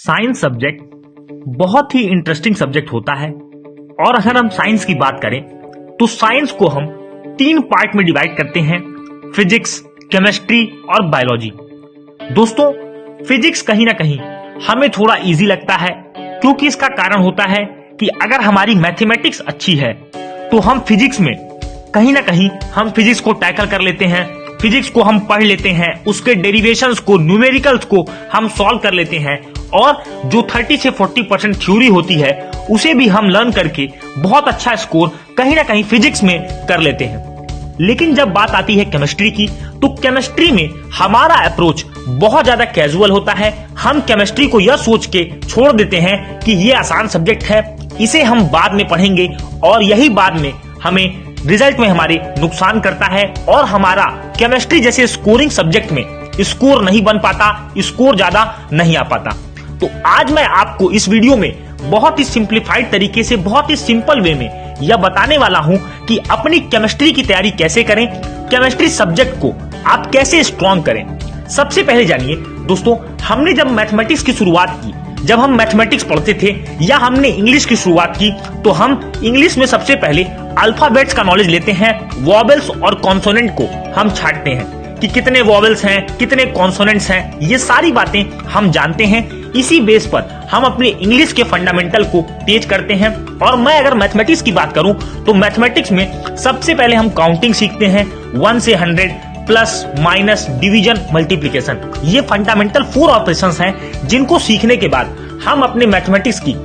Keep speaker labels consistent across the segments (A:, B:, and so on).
A: Science subject बहुत ही interesting subject होता है। और अगर हम साइंस की बात करें तो साइंस को हम 3 पार्ट में डिवाइड करते हैं, फिजिक्स, केमिस्ट्री और बायोलॉजी। दोस्तों, फिजिक्स कहीं ना कहीं हमें थोड़ा इजी लगता है, क्योंकि इसका कारण होता है कि अगर हमारी मैथमेटिक्स अच्छी है तो हम फिजिक्स में कहीं ना कहीं हम फिजिक्स को टैकल कर लेते हैं, फिजिक्स को हम पढ़ लेते हैं, उसके डेरिवेशंस को, न्यूमेरिकल्स को हम सॉल्व कर लेते हैं, और जो 30 से 40% थ्योरी होती है उसे भी हम लर्न करके बहुत अच्छा स्कोर कहीं ना कहीं फिजिक्स में कर लेते हैं। लेकिन जब बात आती है केमिस्ट्री की, तो केमिस्ट्री में हमारा अप्रोच बहुत ज्यादा कैजुअल होता है। हम केमिस्ट्री को यह सोच के छोड़ देते हैं कि ये आसान सब्जेक्ट है, इसे हम बाद में पढ़ेंगे, और यही बाद में हमें रिजल्ट में हमारे नुकसान करता है और हमारा केमिस्ट्री जैसे स्कोरिंग सब्जेक्ट में स्कोर नहीं बन पाता, स्कोर ज्यादा नहीं आ पाता। तो आज मैं आपको इस वीडियो में बहुत ही सिंप्लीफाइड तरीके से, बहुत ही सिंपल वे में यह बताने वाला हूं कि अपनी केमिस्ट्री की तैयारी कैसे करें, केमिस्ट्री सब्जेक्ट को आप कैसे स्ट्रॉन्ग करें। सबसे पहले जानिए दोस्तों, हमने जब मैथमेटिक्स की शुरुआत की, जब हम मैथमेटिक्स पढ़ते थे या हमने इंग्लिश की शुरुआत की, तो हम इंग्लिश में सबसे पहले अल्फाबेट्स का नॉलेज लेते हैं, वॉवेल्स और कॉन्सोनेंट को हम छांटते हैं कि कितने वॉवेल्स हैं, कितने कॉन्सोनेंट्स हैं, ये सारी बातें हम जानते हैं। इसी बेस पर हम अपने इंग्लिश के फंडामेंटल को तेज करते हैं। और मैं अगर मैथमेटिक्स की बात करूं तो मैथमेटिक्स में सबसे पहले हम काउंटिंग सीखते हैं, 1 से 100, प्लस माइनस, डिवीजन, मल्टीप्लिकेशन। ये फंडामेंटल 4 ऑपरेशंस हैं जिनको सीखने के बाद हम अपने मैथमेटिक्स की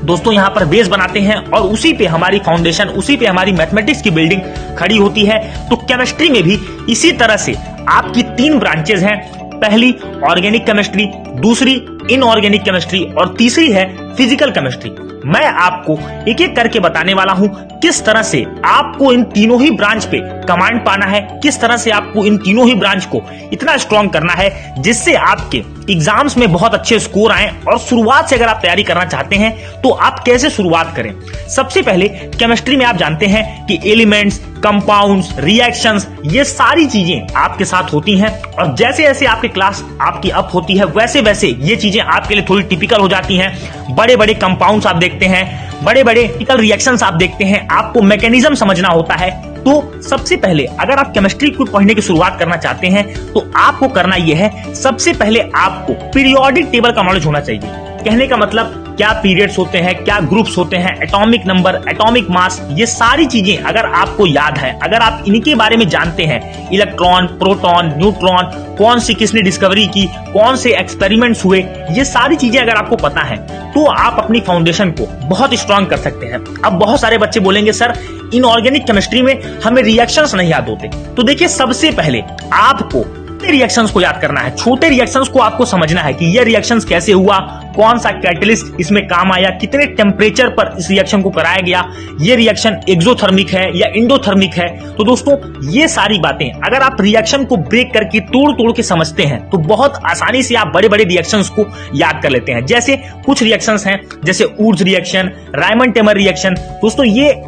A: दोस्तों यहाँ पर बेस बनाते हैं, और उसी पे हमारी फाउंडेशन, उसी पे हमारी मैथमेटिक्स की बिल्डिंग खड़ी होती है। तो केमिस्ट्री में भी इसी तरह से आपकी 3 ब्रांचेस हैं। पहली ऑर्गेनिक केमिस्ट्री, दूसरी इनऑर्गेनिक केमिस्ट्री और तीसरी है फिजिकल केमिस्ट्री। मैं आपको एक एक करके बताने वाला हूं किस तरह से आपको इन तीनों ही ब्रांच पे कमांड पाना है, किस तरह से आपको इन तीनों ही ब्रांच को इतना स्ट्रॉन्ग करना है जिससे आपके एग्जाम्स में बहुत अच्छे स्कोर आए। और शुरुआत से अगर आप तैयारी करना चाहते हैं तो आप कैसे शुरुआत करें। सबसे पहले केमिस्ट्री में आप जानते हैं कि एलिमेंट्स, कंपाउंड्स, रिएक्शंस, ये सारी चीजें आपके साथ होती हैं, और जैसे जैसे आपकी क्लास आपकी अप होती है वैसे वैसे ये चीजें आपके लिए थोड़ी टिपिकल हो जाती हैं। बड़े बड़े कंपाउंड्स आप देखते हैं, बड़े बड़े केमिकल रिएक्शंस आप देखते हैं, आपको मैकेनिज्म समझना होता है। तो सबसे पहले अगर आप केमिस्ट्री को पढ़ने की शुरुआत करना चाहते हैं तो आपको करना यह है, सबसे पहले आपको पीरियोडिक टेबल का नॉलेज होना चाहिए। कहने का मतलब क्या पीरियड्स होते हैं, क्या ग्रुप्स होते हैं, एटॉमिक नंबर, एटॉमिक मास, ये सारी चीजें अगर आपको याद है, अगर आप इनके बारे में जानते हैं, इलेक्ट्रॉन, प्रोटॉन, न्यूट्रॉन, कौन सी किसने डिस्कवरी की, कौन से एक्सपेरिमेंट्स हुए, ये सारी चीजें अगर आपको पता है तो आप अपनी फाउंडेशन को बहुत स्ट्रांग कर सकते हैं। अब बहुत सारे बच्चे बोलेंगे सर इनऑर्गेनिक केमिस्ट्री में हमें रिएक्शंस नहीं याद होते। तो देखिए, सबसे पहले आपको रिएक्शंस को याद करना है, छोटे रिएक्शंस को आपको समझना है कि ये रिएक्शंस कैसे हुआ, कौन सा कैटलिस्ट इसमें काम आया, कितने टेम्परेचर पर इस रिएक्शन को कराया गया, ये रिएक्शन एक्सोथर्मिक है या इंडोथर्मिक है। तो दोस्तों, ये सारी बातें अगर आप रिएक्शन को ब्रेक करके तोड़ तोड़ के समझते हैं तो बहुत आसानी से आप बड़े बड़े रिएक्शंस को याद कर लेते हैं। जैसे कुछ रिएक्शंस हैं, जैसे वुड्स रिएक्शन, रायमंड-टेमर रिएक्शन। दोस्तों, ये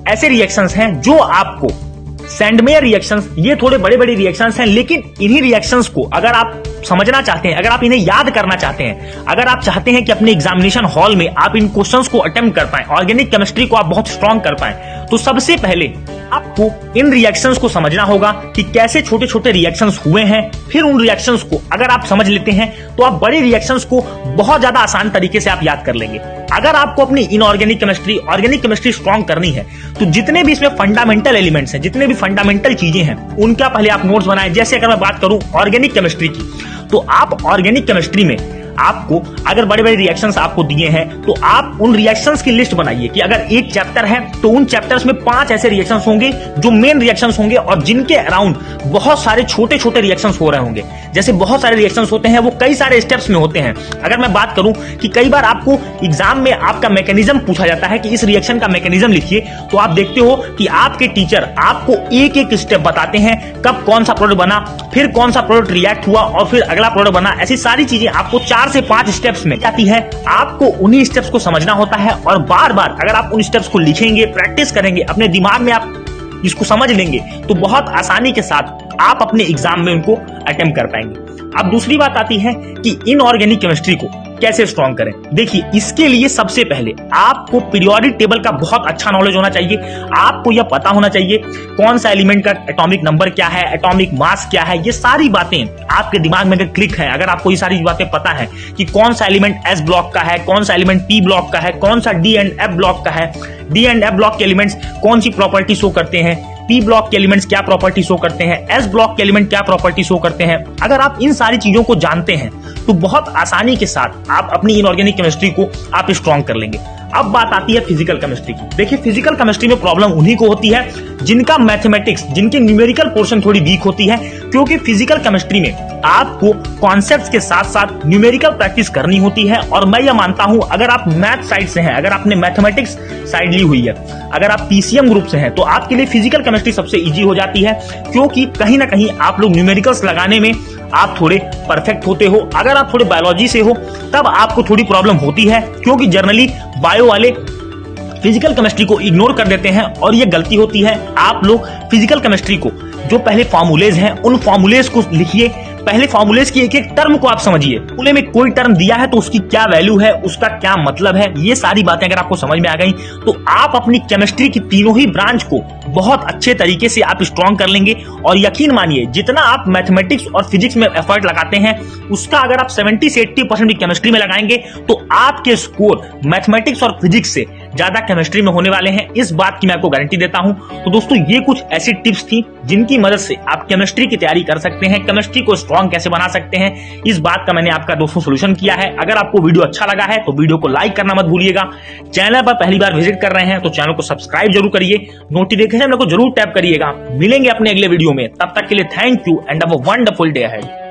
A: ऐसे रिएक्शंस हैं जो आपको सैंडमेयर रिएक्शंस, ये थोड़े बड़े बड़े रिएक्शंस हैं, लेकिन इन्हीं रिएक्शंस को अगर आप समझना चाहते हैं, अगर आप इन्हें याद करना चाहते हैं, अगर आप चाहते हैं कि अपने एग्जामिनेशन हॉल में आप इन क्वेश्चंस को अटेम्प्ट कर पाएं, ऑर्गेनिक केमिस्ट्री को आप बहुत स्ट्रॉन्ग कर पाएं, तो सबसे पहले आपको इन रिएक्शंस को समझना होगा कि कैसे छोटे छोटे रिएक्शंस हुए हैं। फिर उन रिएक्शंस को अगर आप समझ लेते हैं तो आप बड़े रिएक्शंस को बहुत ज्यादा आसान तरीके से आप याद कर लेंगे। अगर आपको अपनी inorganic chemistry, organic chemistry strong करनी है तो जितने भी इसमें फंडामेंटल एलिमेंट्स हैं, जितने भी फंडामेंटल चीजें हैं, उनका पहले आप नोट्स बनाएं। जैसे अगर मैं बात करूं ऑर्गेनिक केमिस्ट्री की, तो आप ऑर्गेनिक केमिस्ट्री में आपको अगर बड़े बड़े रिएक्शंस आपको दिए हैं तो आप उन रिएक्शंस की लिस्ट बनाइए कि अगर एक चैप्टर है तो उन चैप्टर्स में 5 ऐसे रिएक्शंस होंगे जो मेन रिएक्शंस होंगे और जिनके अराउंड बहुत सारे छोटे छोटे रिएक्शंस हो रहे होंगे। जैसे बहुत सारे रिएक्शंस होते हैं वो कई सारे स्टेप्स में होते हैं। अगर मैं बात करूं कि कई बार आपको एग्जाम में आपका मैकेनिज्म पूछा जाता है कि इस रिएक्शन का मैकेनिज्म लिखिए, तो आप देखते हो कि आपके टीचर आपको एक एक स्टेप बताते हैं, कब कौन सा प्रोडक्ट बना, फिर कौन सा प्रोडक्ट रिएक्ट हुआ और फिर अगला प्रोडक्ट बना। ऐसी सारी चीजें आपको 4 से 5 स्टेप्स में जाती है। आपको उन्हीं स्टेप्स को समझना होता है, और बार बार अगर आप उन स्टेप्स को लिखेंगे, प्रैक्टिस करेंगे, अपने दिमाग में आप इसको समझ लेंगे तो बहुत आसानी के साथ आप अपने एग्जाम में उनको अटेम्प्ट कर पाएंगे। अब दूसरी बात आती है कि इनऑर्गेनिक केमिस्ट्री को कैसे स्ट्रॉन्ग करें। देखिए, इसके लिए सबसे पहले आपको पीरियोडिक टेबल का बहुत अच्छा नॉलेज होना चाहिए। आपको यह पता होना चाहिए कौन सा एलिमेंट का एटॉमिक नंबर क्या है, एटॉमिक मास क्या है। ये सारी बातें आपके दिमाग में अगर क्लिक है, अगर आपको ये सारी बातें पता है कि कौन सा एलिमेंट एस ब्लॉक का है, कौन सा एलिमेंट पी ब्लॉक का है, कौन सा डी एंड एफ ब्लॉक का है, डी एंड एफ ब्लॉक के एलिमेंट्स कौन सी प्रॉपर्टी शो करते हैं, पी ब्लॉक के एलिमेंट्स क्या प्रॉपर्टी शो करते हैं, एस ब्लॉक के एलिमेंट क्या प्रॉपर्टी शो करते हैं, अगर आप इन सारी चीजों को जानते हैं तो बहुत आसानी के साथ आप अपनी इनऑर्गेनिक केमिस्ट्री को आप स्ट्रॉन्ग कर लेंगे। अब बात आती है फिजिकल केमिस्ट्री की। देखिए, फिजिकल केमिस्ट्री में प्रॉब्लम उन्हीं को होती है जिनका मैथमेटिक्स, जिनके न्यूमेरिकल पोर्शन थोड़ी वीक होती है, क्योंकि फिजिकल केमिस्ट्री में आपको कॉन्सेप्ट्स के साथ साथ न्यूमेरिकल प्रैक्टिस करनी होती है। और मैं यह मानता हूं, अगर आप मैथ साइड से हैं, अगर आपने मैथमेटिक्स साइड ली हुई है, अगर आप पीसीएम ग्रुप से हैं, तो आपके लिए फिजिकल केमिस्ट्री सबसे इजी हो जाती है, क्योंकि कहीं ना कहीं आप लोग न्यूमेरिकल्स लगाने में आप थोड़े परफेक्ट होते हो। अगर आप थोड़े बायोलॉजी से हो तब आपको थोड़ी प्रॉब्लम होती है, क्योंकि जनरली बायो वाले फिजिकल केमिस्ट्री को इग्नोर कर देते हैं और ये गलती होती है। आप लोग फिजिकल केमिस्ट्री को जो पहले फॉर्मूलेज हैं उन फॉर्मूलेज को लिखिए, पहले फॉर्मूलेज की एक एक टर्म को आप समझिए। फॉर्मूले में कोई टर्म दिया है तो उसकी क्या वैल्यू है, उसका क्या मतलब है, ये सारी बातें अगर आपको समझ में आ गई तो आप अपनी केमिस्ट्री की तीनों ही ब्रांच को बहुत अच्छे तरीके से आप स्ट्रॉन्ग कर लेंगे। और यकीन मानिए, जितना आप मैथमेटिक्स और फिजिक्स में एफर्ट लगाते हैं उसका अगर आप 70 से 80% भी केमिस्ट्री में लगाएंगे तो आपके स्कोर मैथमेटिक्स और फिजिक्स से ज्यादा केमिस्ट्री में होने वाले हैं। इस बात की मैं आपको गारंटी देता हूं। तो दोस्तों, ये कुछ ऐसी टिप्स थी जिनकी मदद से आप केमिस्ट्री की तैयारी कर सकते हैं, केमिस्ट्री को स्ट्रॉन्ग कैसे बना सकते हैं, इस बात का मैंने आपका दोस्तों सोल्यूशन किया है। अगर आपको वीडियो अच्छा लगा है तो वीडियो को लाइक करना मत भूलिएगा। चैनल पर पहली बार विजिट कर रहे हैं तो चैनल को सब्सक्राइब जरूर करिए, नोटिफिकेशन को जरूर टैप करिएगा। मिलेंगे अपने अगले वीडियो में, तब तक के लिए thank you and have a wonderful day ahead.